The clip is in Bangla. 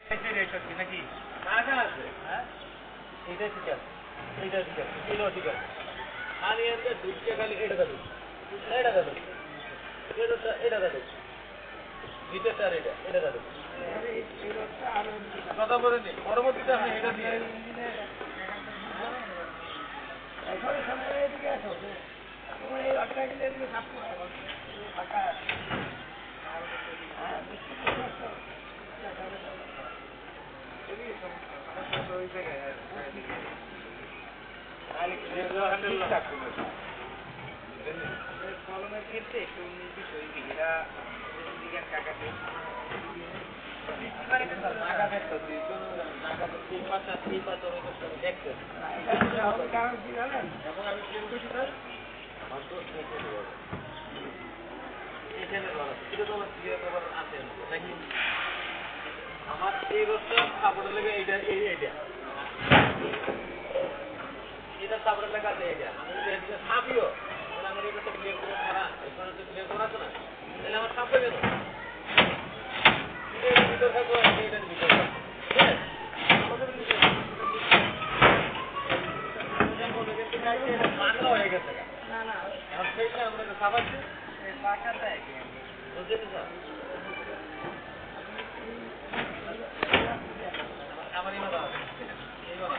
নাকি টাকা আছে হ্যাঁ এটা ঠিক আছে এটা ঠিক আছে এটাও ঠিক আছে খালি এতে দুধকে খালি এটা দাও এটা দাও এটা দাও ভিতরটা এটা দাও কথা বলেনি পরবর্তীতে আপনি এটা দিয়ে এখনো সময় এদিকে আসো তোমার এই আটটা গেলে এদিকে সাপ ফাঁকা কলমের ক্ষেত্রে একটু বিষয় এরা বিজ্ঞান কাকাতে আমার এই রোডটা সাপোর্টের লেগে এইটা এটা সাপোর্টের লেগে আছে এইটা আমি যদি সাপিও আমার এই রোডটা ক্লিয়ার করে করা এখানে তো ক্লিয়ার করা আছে না তাহলে আমার সাপ হয়ে গেছে এটার ভিতর থাকবো এটার ভিতর হয়ে গেছে না না এখন সেইটা আমরা সাবাচ্ছি পাকাটা বুঝতে স্যার আমার এই বাবা এই বাবা